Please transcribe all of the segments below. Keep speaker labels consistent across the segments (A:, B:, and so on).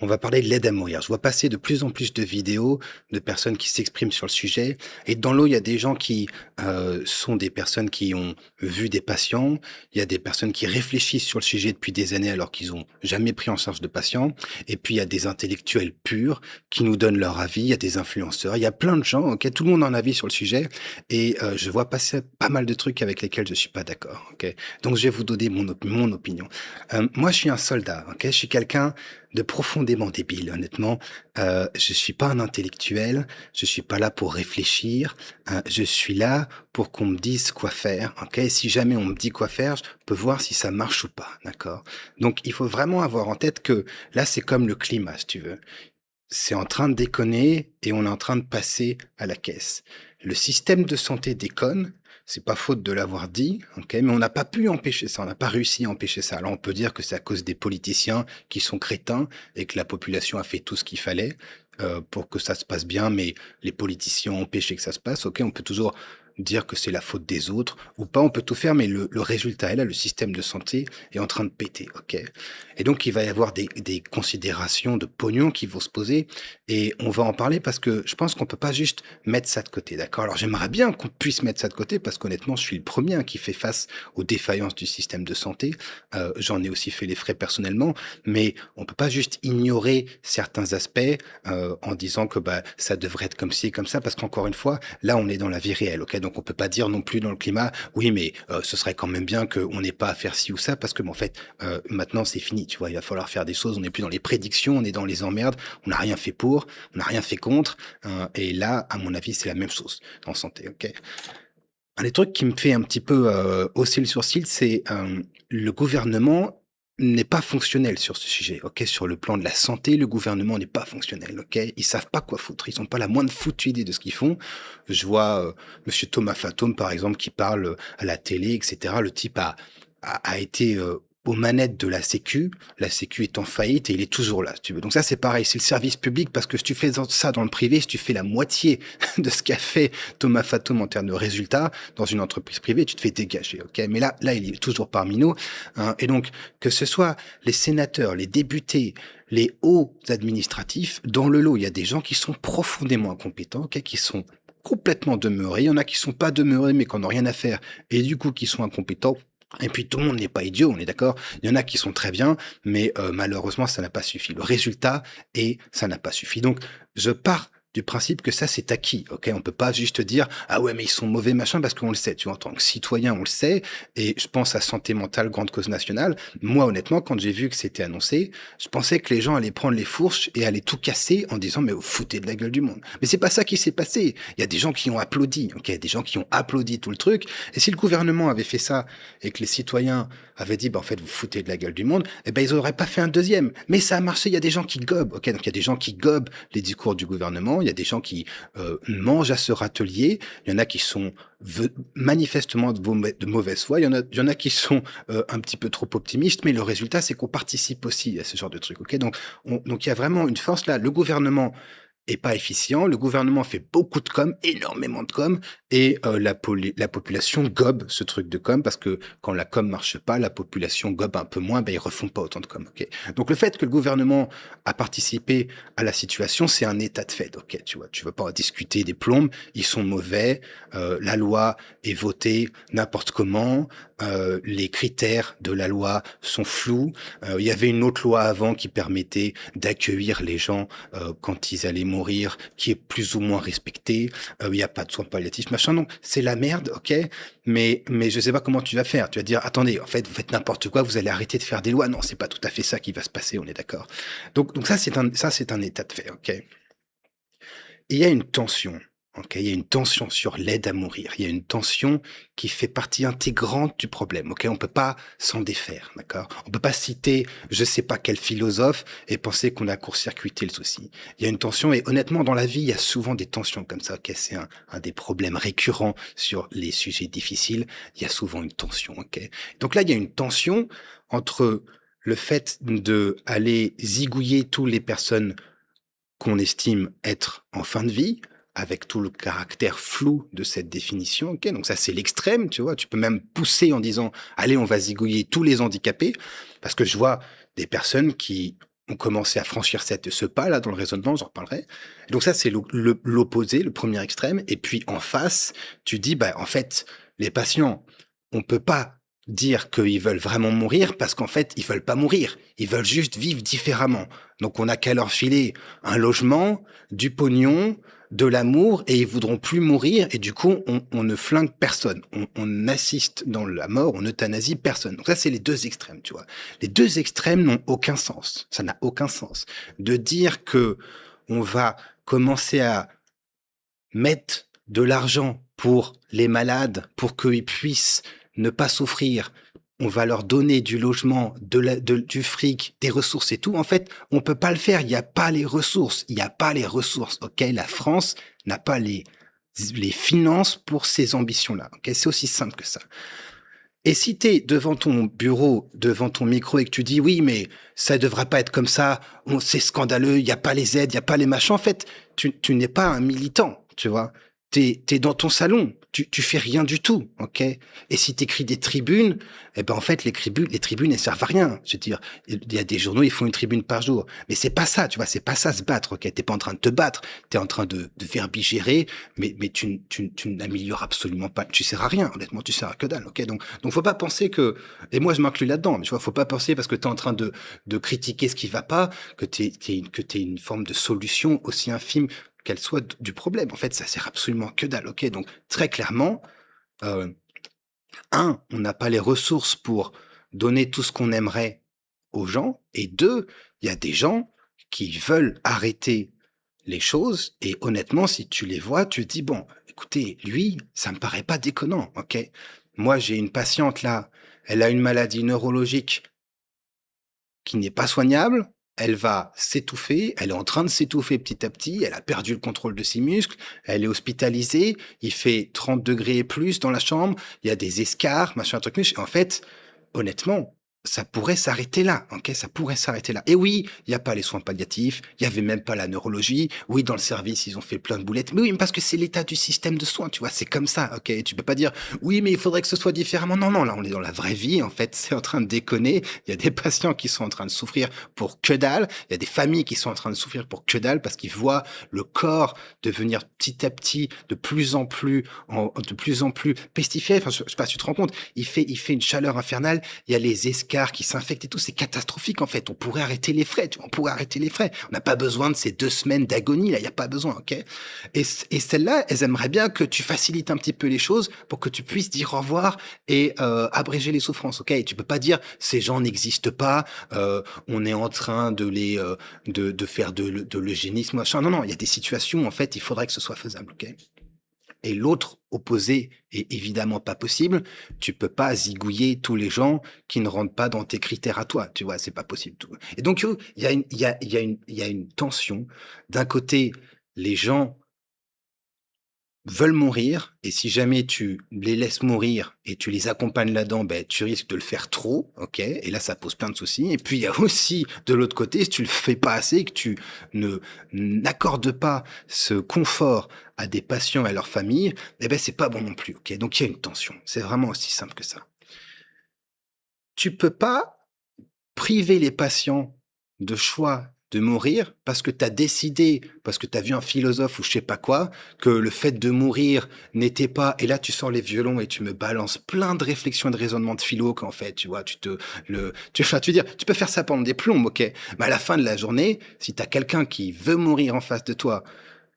A: On va parler de l'aide à mourir. Je vois passer de plus en plus de vidéos de personnes qui s'expriment sur le sujet. Et dans l'eau, il y a des gens qui sont des personnes qui ont vu des patients. Il y a des personnes qui réfléchissent sur le sujet depuis des années alors qu'ils ont jamais pris en charge de patients. Et puis, il y a des intellectuels purs qui nous donnent leur avis. Il y a des influenceurs. Il y a plein de gens. Ok, tout le monde a un avis sur le sujet. Et je vois passer pas mal de trucs avec lesquels je suis pas d'accord. Ok, donc je vais vous donner mon opinion. Moi, je suis un soldat. Ok, je suis quelqu'un de profondément débile, honnêtement. Je suis pas un intellectuel, je suis pas là pour réfléchir, je suis là pour qu'on me dise quoi faire, ok? Si jamais on me dit quoi faire, je peux voir si ça marche ou pas, d'accord? Donc, il faut vraiment avoir en tête que là, c'est comme le climat, si tu veux. C'est en train de déconner et on est en train de passer à la caisse. Le système de santé déconne, c'est pas faute de l'avoir dit, ok, mais on n'a pas pu empêcher ça, on n'a pas réussi à empêcher ça. Alors on peut dire que c'est à cause des politiciens qui sont crétins et que la population a fait tout ce qu'il fallait pour que ça se passe bien, mais les politiciens ont empêché que ça se passe, ok, on peut toujours dire que c'est la faute des autres ou pas, on peut tout faire, mais le résultat est là, le système de santé est en train de péter, ok. Et donc il va y avoir des considérations de pognon qui vont se poser et on va en parler parce que je pense qu'on peut pas juste mettre ça de côté, d'accord? Alors j'aimerais bien qu'on puisse mettre ça de côté parce qu'honnêtement, je suis le premier hein, qui fait face aux défaillances du système de santé. J'en ai aussi fait les frais personnellement, mais on peut pas juste ignorer certains aspects en disant que bah ça devrait être comme ci, comme ça, parce qu'encore une fois, là on est dans la vie réelle, ok? Donc on peut pas dire non plus dans le climat, oui, mais ce serait quand même bien qu'on n'ait pas à faire ci ou ça, parce que en fait, maintenant c'est fini, tu vois, il va falloir faire des choses, on n'est plus dans les prédictions, on est dans les emmerdes, on n'a rien fait pour, on n'a rien fait contre, et là, à mon avis, c'est la même chose en santé, ok? Un des trucs qui me fait un petit peu hausser le sourcil, c'est le gouvernement n'est pas fonctionnel sur ce sujet, ok? Sur le plan de la santé, le gouvernement n'est pas fonctionnel, ok? Ils savent pas quoi foutre, ils ont pas la moindre foutue idée de ce qu'ils font. Je vois Monsieur Thomas Fantôme, par exemple, qui parle à la télé, etc. Le type a été aux manettes de la Sécu est en faillite et il est toujours là, si tu veux. Donc ça, c'est pareil, c'est le service public parce que si tu fais ça dans le privé, si tu fais la moitié de ce qu'a fait Thomas Fantôme en termes de résultats dans une entreprise privée, tu te fais dégager, ok? Mais là, il est toujours parmi nous, hein. Et donc, que ce soit les sénateurs, les députés, les hauts administratifs, dans le lot, il y a des gens qui sont profondément incompétents, ok? Qui sont complètement demeurés. Il y en a qui sont pas demeurés, mais qui n'ont rien à faire, et du coup, qui sont incompétents. Et puis tout le monde n'est pas idiot, on est d'accord. Il y en a qui sont très bien, mais malheureusement, ça n'a pas suffi. Le résultat et ça n'a pas suffi. Donc, je pars du principe que ça, c'est acquis, ok? On peut pas juste dire, ah ouais, mais ils sont mauvais, machin, parce qu'on le sait, tu vois, en tant que citoyen, on le sait, et je pense à Santé mentale, grande cause nationale. Moi, honnêtement, quand j'ai vu que c'était annoncé, je pensais que les gens allaient prendre les fourches et allaient tout casser en disant, mais vous foutez de la gueule du monde. Mais c'est pas ça qui s'est passé. Il y a des gens qui ont applaudi, ok? Des gens qui ont applaudi tout le truc. Et si le gouvernement avait fait ça et que les citoyens avaient dit, bah, en fait, vous foutez de la gueule du monde, eh ben, ils auraient pas fait un deuxième. Mais ça a marché, il y a des gens qui gobent, ok? Donc, il y a des gens qui gobent les discours du gouvernement, il y a des gens qui mangent à ce râtelier, il y en a qui sont manifestement de mauvaise foi, il y en a qui sont un petit peu trop optimistes, mais le résultat, c'est qu'on participe aussi à ce genre de truc, ok? Donc, il y a vraiment une force là. Le gouvernement est pas efficient. Le gouvernement fait beaucoup de com, énormément de com, et la population gobe ce truc de com parce que quand la com marche pas, la population gobe un peu moins, ben ils refont pas autant de com. Ok. Donc le fait que le gouvernement a participé à la situation, c'est un état de fait. Ok, tu vois, tu veux pas en discuter des plombes. Ils sont mauvais. La loi est votée n'importe comment. Les critères de la loi sont flous. Il y avait une autre loi avant qui permettait d'accueillir les gens quand ils allaient mourir, qui est plus ou moins respecté. Il n'y a pas de soins palliatifs, machin. Donc c'est la merde, ok. Mais je sais pas comment tu vas faire. Tu vas dire, attendez, en fait, vous faites n'importe quoi, vous allez arrêter de faire des lois. Non, c'est pas tout à fait ça qui va se passer. On est d'accord. Donc ça c'est un état de fait, ok. Il y a une tension. Ok, il y a une tension sur l'aide à mourir. Il y a une tension qui fait partie intégrante du problème. Ok, on peut pas s'en défaire. D'accord, on peut pas citer je sais pas quel philosophe et penser qu'on a court-circuité le souci. Il y a une tension et honnêtement dans la vie il y a souvent des tensions comme ça. Ok, c'est un des problèmes récurrents sur les sujets difficiles. Il y a souvent une tension. Ok, donc là il y a une tension entre le fait de aller zigouiller toutes les personnes qu'on estime être en fin de vie, avec tout le caractère flou de cette définition. Ok, donc ça c'est l'extrême, tu vois. Tu peux même pousser en disant, allez, on va zigouiller tous les handicapés, parce que je vois des personnes qui ont commencé à franchir ce pas-là dans le raisonnement, j'en reparlerai. Donc ça, c'est l'opposé, le premier extrême. Et puis en face, tu dis, bah, en fait, les patients, on peut pas dire qu'ils veulent vraiment mourir parce qu'en fait, ils veulent pas mourir. Ils veulent juste vivre différemment. Donc on n'a qu'à leur filer un logement, du pognon, de l'amour et ils voudront plus mourir et du coup on ne flingue personne, on assiste dans la mort, on euthanasie personne. Donc ça c'est les deux extrêmes, tu vois. Les deux extrêmes n'ont aucun sens, ça n'a aucun sens. De dire que on va commencer à mettre de l'argent pour les malades, pour qu'ils puissent ne pas souffrir, on va leur donner du logement, du fric, des ressources et tout. En fait, on peut pas le faire. Il n'y a pas les ressources. Il n'y a pas les ressources. Ok, la France n'a pas les finances pour ces ambitions-là. Ok, c'est aussi simple que ça. Et si tu es devant ton bureau, devant ton micro et que tu dis oui, mais ça ne devrait pas être comme ça, c'est scandaleux, il n'y a pas les aides, il n'y a pas les machins, en fait, tu n'es pas un militant, tu vois. T'es dans ton salon, tu fais rien du tout, ok. Et si t'écris des tribunes, eh ben en fait les tribunes elles servent à rien. Je veux dire, il y a des journaux ils font une tribune par jour, mais c'est pas ça, tu vois, c'est pas ça se battre, ok. T'es pas en train de te battre, t'es en train de verbigérer, mais tu n'améliores absolument pas, tu sers à rien, honnêtement, tu sers à que dalle, ok. Donc faut pas penser que, et moi je m'inclus là-dedans, mais tu vois, faut pas penser parce que t'es en train de critiquer ce qui va pas que t'es une forme de solution aussi infime qu'elle soit du problème. En fait, ça sert absolument que dalle, ok. Donc très clairement, euh, on n'a pas les ressources pour donner tout ce qu'on aimerait aux gens, et deux, il y a des gens qui veulent arrêter les choses, et honnêtement, si tu les vois, tu te dis, bon, écoutez, lui, ça me paraît pas déconnant, ok. Moi, j'ai une patiente là, elle a une maladie neurologique qui n'est pas soignable, elle va s'étouffer, elle est en train de s'étouffer petit à petit, elle a perdu le contrôle de ses muscles, elle est hospitalisée, il fait 30 degrés et plus dans la chambre, il y a des escarres, machin, truc, en fait, honnêtement, ça pourrait s'arrêter là, ok? Ça pourrait s'arrêter là. Et oui, il n'y a pas les soins palliatifs, il y avait même pas la neurologie. Oui, dans le service, ils ont fait plein de boulettes. Mais oui, parce que c'est l'état du système de soins, tu vois, c'est comme ça, ok? Tu peux pas dire, oui, mais il faudrait que ce soit différemment. Non, non, là, on est dans la vraie vie, en fait, c'est en train de déconner. Il y a des patients qui sont en train de souffrir pour que dalle. Il y a des familles qui sont en train de souffrir pour que dalle parce qu'ils voient le corps devenir petit à petit de plus en plus pestifié. Enfin, je sais pas si tu te rends compte. Il fait une chaleur infernale. Il y a les escarres qui s'infectent et tout. C'est catastrophique, en fait. On pourrait arrêter les frais. Tu vois, on pourrait arrêter les frais. On n'a pas besoin de ces 2 semaines d'agonie, là. Il n'y a pas besoin, ok? Et celles-là, elles aimeraient bien que tu facilites un petit peu les choses pour que tu puisses dire au revoir et abréger les souffrances, ok? Et tu peux pas dire ces gens n'existent pas, on est en train de de faire de l'eugénisme, machin. Non, non, il y a des situations, en fait, il faudrait que ce soit faisable, ok? Et l'autre opposé est évidemment pas possible. Tu peux pas zigouiller tous les gens qui ne rentrent pas dans tes critères à toi. Tu vois, c'est pas possible. Tout. Et donc, il y a une tension. D'un côté, les gens veulent mourir, et si jamais tu les laisses mourir et tu les accompagnes là-dedans, ben, tu risques de le faire trop, ok? Et là, ça pose plein de soucis. Et puis, il y a aussi, de l'autre côté, si tu le fais pas assez, que tu ne n'accordes pas ce confort à des patients et à leur famille, eh ben, c'est pas bon non plus, ok? Donc, il y a une tension. C'est vraiment aussi simple que ça. Tu peux pas priver les patients de choix de mourir parce que tu as décidé, parce que tu as vu un philosophe ou je sais pas quoi, que le fait de mourir n'était pas, et là tu sors les violons et tu me balances plein de réflexions et de raisonnements de philo qu'en fait, tu vois, enfin, tu veux dire, tu peux faire ça pendant des plombs, ok, mais à la fin de la journée, si tu as quelqu'un qui veut mourir en face de toi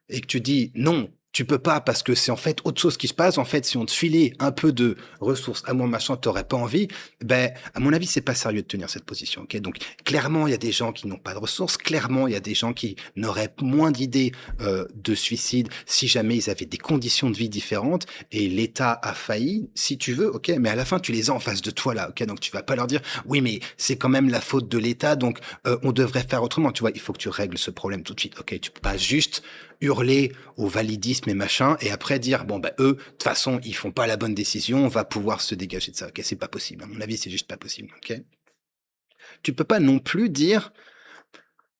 A: et que tu dis non, tu peux pas parce que c'est en fait autre chose qui se passe. En fait, si on te filait un peu de ressources à moi machin, t'aurais pas envie. Ben, à mon avis, c'est pas sérieux de tenir cette position. Ok, donc clairement, il y a des gens qui n'ont pas de ressources. Clairement, il y a des gens qui n'auraient moins d'idées de suicide si jamais ils avaient des conditions de vie différentes. Et l'État a failli, si tu veux. Ok, mais à la fin, tu les as en face de toi là. Ok, donc tu vas pas leur dire oui, mais c'est quand même la faute de l'État, donc on devrait faire autrement. Tu vois, il faut que tu règles ce problème tout de suite. Ok, tu peux pas juste hurler au validisme et machin, et après dire, bon, bah, eux, de toute façon, ils font pas la bonne décision, on va pouvoir se dégager de ça. Ok, c'est pas possible. À mon avis, c'est juste pas possible. Ok. Tu peux pas non plus dire,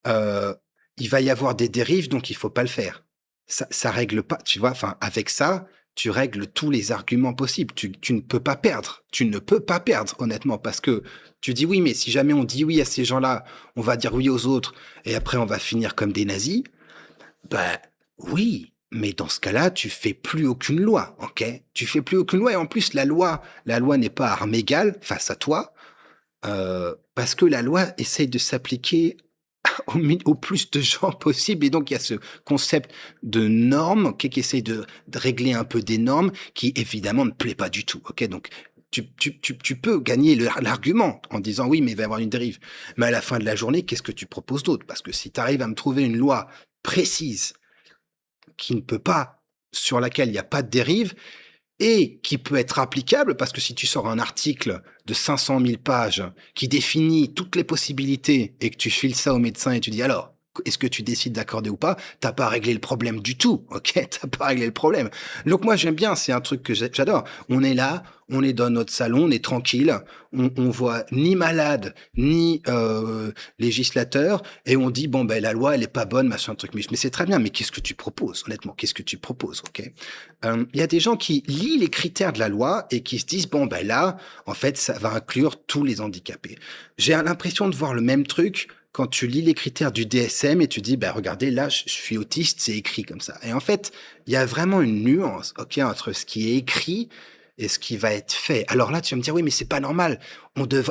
A: euh, il va y avoir des dérives, donc il faut pas le faire. Ça règle pas, tu vois. Enfin, avec ça, tu règles tous les arguments possibles. Tu ne peux pas perdre. Tu ne peux pas perdre, honnêtement, parce que tu dis oui, mais si jamais on dit oui à ces gens-là, on va dire oui aux autres, et après on va finir comme des nazis. Bah oui, mais dans ce cas-là, tu fais plus aucune loi, ok? Tu fais plus aucune loi, et en plus la loi n'est pas à armes égales face à toi, parce que la loi essaye de s'appliquer au plus de gens possible, et donc il y a ce concept de normes, OK, qui essaye de régler un peu des normes qui évidemment ne plaît pas du tout, OK? Donc tu peux gagner l'argument en disant: «Oui, mais il va y avoir une dérive». Mais à la fin de la journée, qu'est-ce que tu proposes d'autre? Parce que si tu arrives à me trouver une loi précise qui ne peut pas sur laquelle il y a pas de dérive, et qui peut être applicable, parce que si tu sors un article de 500 000 pages qui définit toutes les possibilités et que tu files ça au médecin et tu dis alors, est-ce que tu décides d'accorder ou pas? T'as pas réglé le problème du tout, ok? T'as pas réglé le problème. Donc moi j'aime bien, c'est un truc que j'adore. On est là, on est dans notre salon, on est tranquille, on voit ni malade ni législateur, et on dit bon ben la loi elle est pas bonne, machin truc. Mais c'est très bien, mais qu'est-ce que tu proposes honnêtement? Qu'est-ce que tu proposes, ok? Il y a des gens qui lisent les critères de la loi et qui se disent bon ben là, en fait, ça va inclure tous les handicapés. J'ai l'impression de voir le même truc quand tu lis les critères du DSM et tu dis ben regardez là, je suis autiste, c'est écrit comme ça. Et en fait, il y a vraiment une nuance, ok, entre ce qui est écrit et ce qui va être fait. Alors là, tu vas me dire oui, mais c'est pas normal.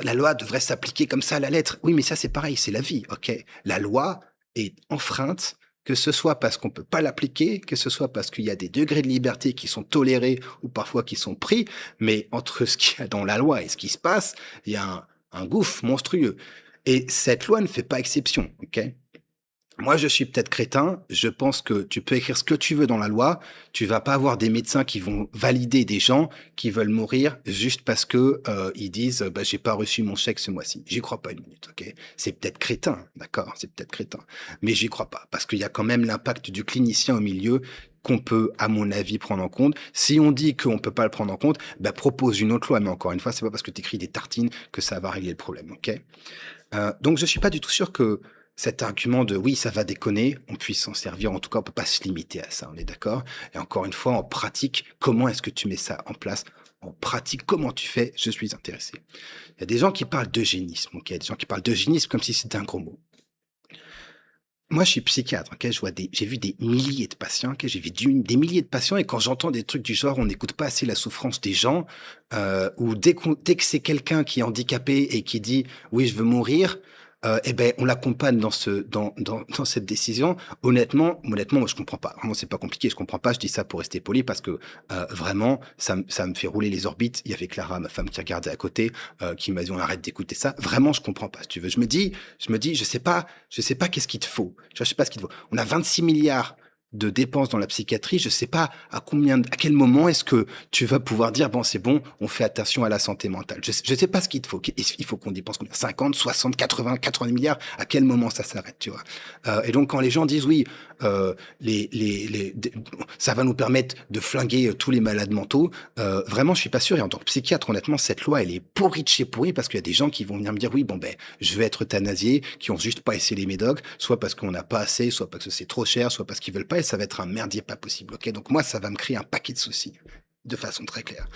A: La loi devrait s'appliquer comme ça à la lettre. Oui, mais ça c'est pareil, c'est la vie, ok. La loi est enfreinte, que ce soit parce qu'on peut pas l'appliquer, que ce soit parce qu'il y a des degrés de liberté qui sont tolérés ou parfois qui sont pris, mais entre ce qu'il y a dans la loi et ce qui se passe, il y a un gouffre monstrueux. Et cette loi ne fait pas exception, ok? Moi, je suis peut-être crétin. Je pense que tu peux écrire ce que tu veux dans la loi. Tu vas pas avoir des médecins qui vont valider des gens qui veulent mourir juste parce que ils disent bah, j'ai pas reçu mon chèque ce mois-ci. J'y crois pas une minute, ok? C'est peut-être crétin, d'accord? C'est peut-être crétin, mais j'y crois pas parce qu'il y a quand même l'impact du clinicien au milieu qu'on peut, à mon avis, prendre en compte. Si on dit qu'on peut pas le prendre en compte, bah, propose une autre loi. Mais encore une fois, c'est pas parce que tu écris des tartines que ça va régler le problème, ok? Donc je suis pas du tout sûr que cet argument de oui, ça va déconner, on puisse s'en servir. En tout cas, on peut pas se limiter à ça, on est d'accord? Et encore une fois, en pratique, comment est-ce que tu mets ça en place? En pratique, comment tu fais? Je suis intéressé. Il y a des gens qui parlent d'eugénisme, ok? Il y a des gens qui parlent d'eugénisme comme si c'était un gros mot. Moi, je suis psychiatre, ok? J'ai vu des milliers de patients, ok? J'ai vu des milliers de patients, et quand j'entends des trucs du genre, on n'écoute pas assez la souffrance des gens, ou dès que c'est quelqu'un qui est handicapé et qui dit oui, je veux mourir, et ben, on l'accompagne dans cette décision. Honnêtement, moi, je comprends pas. Vraiment, c'est pas compliqué. Je comprends pas. Je dis ça pour rester poli parce que vraiment, ça me fait rouler les orbites. Il y avait Clara, ma femme, qui regardait à côté, qui m'a dit on arrête d'écouter ça. Vraiment, je comprends pas. Si tu veux, je me dis, je sais pas qu'est-ce qu'il te faut. Je sais pas ce qu'il te faut. On a 26 milliards de dépenses dans la psychiatrie, je sais pas à quel moment est-ce que tu vas pouvoir dire bon c'est bon, on fait attention à la santé mentale. Je sais pas ce qu'il te faut. Il faut qu'on dépense combien? 50, 60, 80, 90 milliards. À quel moment ça s'arrête, tu vois? Et donc quand les gens disent oui, ça va nous permettre de flinguer tous les malades mentaux, vraiment je suis pas sûr. Et en tant que psychiatre, honnêtement, cette loi elle est pourrie de chez pourrie parce qu'il y a des gens qui vont venir me dire oui bon ben je vais être euthanasié, qui ont juste pas essayé les médocs, soit parce qu'on n'a pas assez, soit parce que c'est trop cher, soit parce qu'ils veulent pas, et ça va être un merdier pas possible, ok? Donc moi, ça va me créer un paquet de soucis, de façon très claire.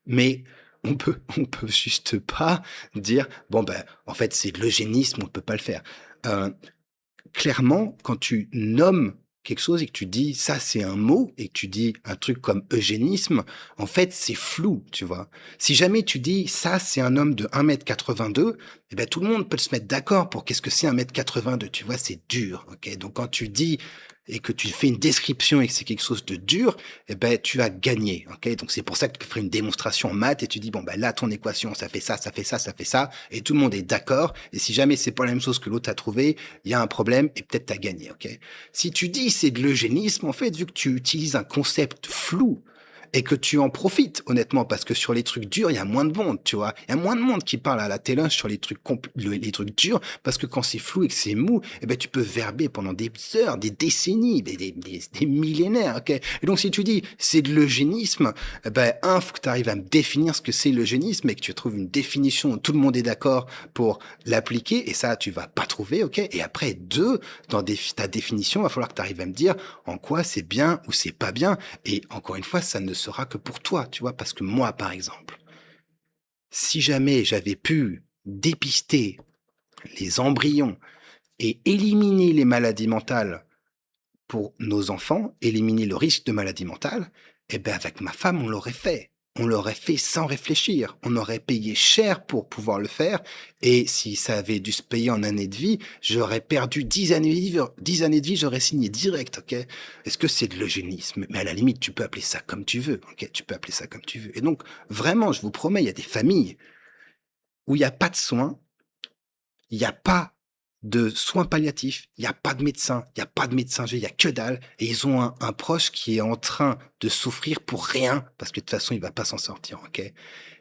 A: Mais on peut juste pas dire, bon ben, en fait, c'est de l'eugénisme, on peut pas le faire. Euh, Clairement, quand tu nommes quelque chose et que tu dis ça c'est un mot et que tu dis un truc comme eugénisme, en fait c'est flou, tu vois. Si jamais tu dis ça c'est un homme de 1,82 m, eh ben tout le monde peut se mettre d'accord pour qu'est-ce que c'est 1,82 m, tu vois, c'est dur, ok. Donc quand tu dis et que tu fais une description et que c'est quelque chose de dur, eh ben tu as gagné, ok. Donc c'est pour ça que tu ferais une démonstration en maths et tu dis bon ben là ton équation ça fait ça, ça fait ça, ça fait ça, et tout le monde est d'accord. Et si jamais c'est pas la même chose que l'autre a trouvé, il y a un problème et peut-être t'as gagné, ok? Si tu dis c'est de l'eugénisme, en fait, vu que tu utilises un concept flou et que tu en profites, honnêtement, parce que sur les trucs durs, il y a moins de monde, tu vois. Il y a moins de monde qui parle à la télé sur les trucs durs, parce que quand c'est flou et que c'est mou, eh ben, tu peux verber pendant des heures, des décennies, des millénaires, ok? Et donc, si tu dis c'est de l'eugénisme, eh ben, faut que tu arrives à me définir ce que c'est l'eugénisme et que tu trouves une définition où tout le monde est d'accord pour l'appliquer, et ça, tu vas pas trouver, ok? Et après, deux, dans ta définition, il va falloir que tu arrives à me dire en quoi c'est bien ou c'est pas bien. Et encore une fois, ça ne sera que pour toi, tu vois? Parce que moi, par exemple, si jamais j'avais pu dépister les embryons et éliminer les maladies mentales pour nos enfants, éliminer le risque de maladie mentale, eh ben, avec ma femme, on l'aurait fait. On l'aurait fait sans réfléchir. On aurait payé cher pour pouvoir le faire. Et si ça avait dû se payer en années de vie, j'aurais perdu 10 années de vie, 10 années de vie, j'aurais signé direct, ok? Est-ce que c'est de l'eugénisme? Mais à la limite, tu peux appeler ça comme tu veux, ok? Tu peux appeler ça comme tu veux. Et donc, vraiment, je vous promets, il y a des familles où il n'y a pas de soins, il n'y a pas de soins palliatifs, il n'y a pas de médecin, il n'y a pas de médecin G, il y a que dalle. Et ils ont un proche qui est en train de souffrir pour rien, parce que de toute façon, il va pas s'en sortir, ok?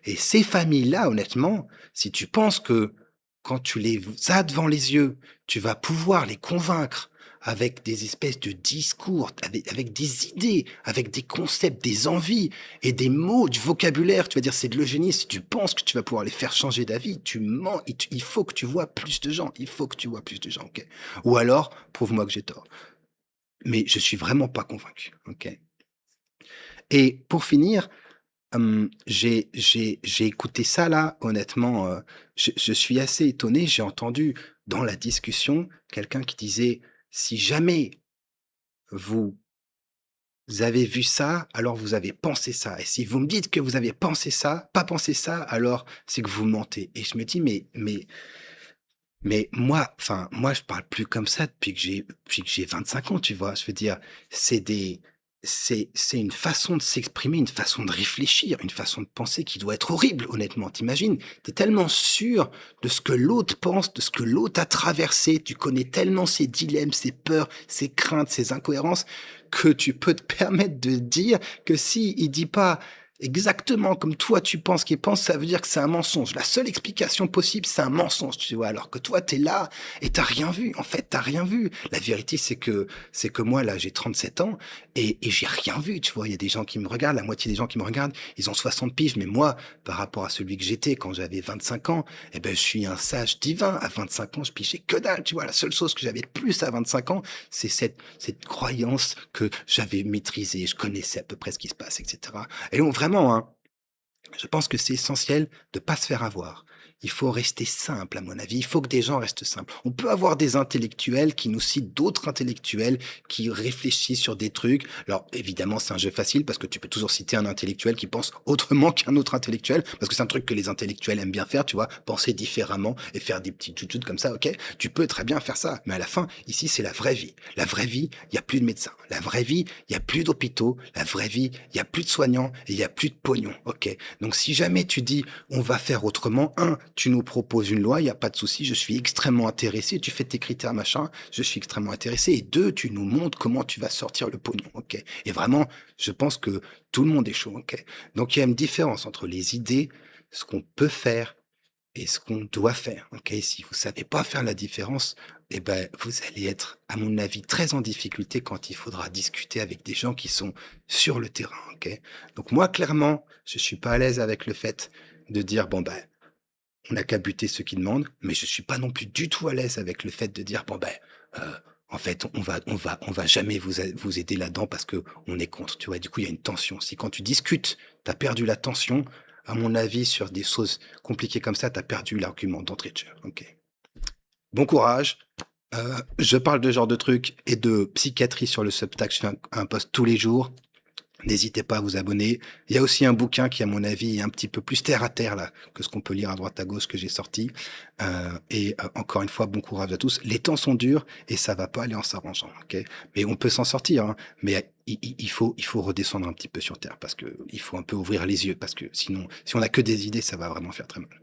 A: Et ces familles-là, honnêtement, si tu penses que quand tu les as devant les yeux, tu vas pouvoir les convaincre avec des espèces de discours, avec des idées, avec des concepts, des envies et des mots, du vocabulaire, tu vas dire c'est de l'eugénisme, si tu penses que tu vas pouvoir les faire changer d'avis, tu mens, il faut que tu vois plus de gens, il faut que tu vois plus de gens, ok? Ou alors, prouve-moi que j'ai tort. Mais je suis vraiment pas convaincu, ok? Et pour finir, j'ai écouté ça là, honnêtement, je suis assez étonné. J'ai entendu dans la discussion quelqu'un qui disait: «Si jamais vous avez vu ça, alors vous avez pensé ça et si vous me dites que vous avez pensé ça pas pensé ça, alors c'est que vous mentez» et je me dis: «Mais moi, enfin, moi, je parle plus comme ça depuis que j'ai 25 ans, tu vois?» Je veux dire, c'est des c'est une façon de s'exprimer, une façon de réfléchir, une façon de penser qui doit être horrible, honnêtement. Tu imagines? Tu es tellement sûr de ce que l'autre pense, de ce que l'autre a traversé, tu connais tellement ses dilemmes, ses peurs, ses craintes, ses incohérences, que tu peux te permettre de dire que si il dit pas exactement comme toi tu penses qu'il pense, ça veut dire que c'est un mensonge. La seule explication possible, c'est un mensonge, tu vois? Alors que toi, tu es là et tu rien vu. En fait, tu rien vu. La vérité, c'est que moi, là, j'ai 37 ans et j'ai rien vu, tu vois? Il y a des gens qui me regardent, la moitié des gens qui me regardent, ils ont 60 piges, mais moi, par rapport à celui que j'étais quand j'avais 25 ans, eh ben, je suis un sage divin. À 25 ans, je pigeais que dalle, tu vois? La seule chose que j'avais de plus à 25 ans, c'est cette croyance que j'avais maîtrisée, je connaissais à peu près ce qui se passe, et cetera. Et donc vraiment, hein, je pense que c'est essentiel de pas se faire avoir. Il faut rester simple, à mon avis. Il faut que des gens restent simples. On peut avoir des intellectuels qui nous citent d'autres intellectuels qui réfléchissent sur des trucs. Alors, évidemment, c'est un jeu facile parce que tu peux toujours citer un intellectuel qui pense autrement qu'un autre intellectuel parce que c'est un truc que les intellectuels aiment bien faire, tu vois, penser différemment et faire des petits tchoutchoutes comme ça, ok? Tu peux très bien faire ça. Mais à la fin, ici, c'est la vraie vie. La vraie vie, il y a plus de médecins. La vraie vie, il y a plus d'hôpitaux. La vraie vie, il y a plus de soignants et il y a plus de pognon, ok? Donc, si jamais tu dis, on va faire autrement, tu nous proposes une loi, il y a pas de souci, je suis extrêmement intéressé, tu fais tes critères, machin, je suis extrêmement intéressé. Et 2, tu nous montres comment tu vas sortir le pognon, ok? Et vraiment, je pense que tout le monde est chaud, ok? Donc, il y a une différence entre les idées, ce qu'on peut faire et ce qu'on doit faire, ok? Si vous savez pas faire la différence, eh ben, vous allez être, à mon avis, très en difficulté quand il faudra discuter avec des gens qui sont sur le terrain, ok? Donc moi, clairement, je suis pas à l'aise avec le fait de dire, bon, ben, on n'a qu'à buter ceux qui demandent, mais je suis pas non plus du tout à l'aise avec le fait de dire, bon, ben, en fait, on va jamais vous aider là-dedans parce que on est contre, tu vois? Du coup, il y a une tension. Si quand tu discutes, tu as perdu la tension, à mon avis, sur des choses compliquées comme ça, tu as perdu l'argument d'entrée de jeu, OK? Bon courage. Je parle de ce genre de trucs et de psychiatrie sur le Substack. Je fais un post tous les jours. N'hésitez pas à vous abonner. Il y a aussi un bouquin qui, à mon avis, est un petit peu plus terre à terre là que ce qu'on peut lire à droite à gauche que j'ai sorti. Encore une fois, bon courage à tous. Les temps sont durs et ça va pas aller en s'arrangeant, ok? Mais on peut s'en sortir, hein. Mais il faut redescendre un petit peu sur terre parce que il faut un peu ouvrir les yeux parce que sinon, si on a que des idées, ça va vraiment faire très mal.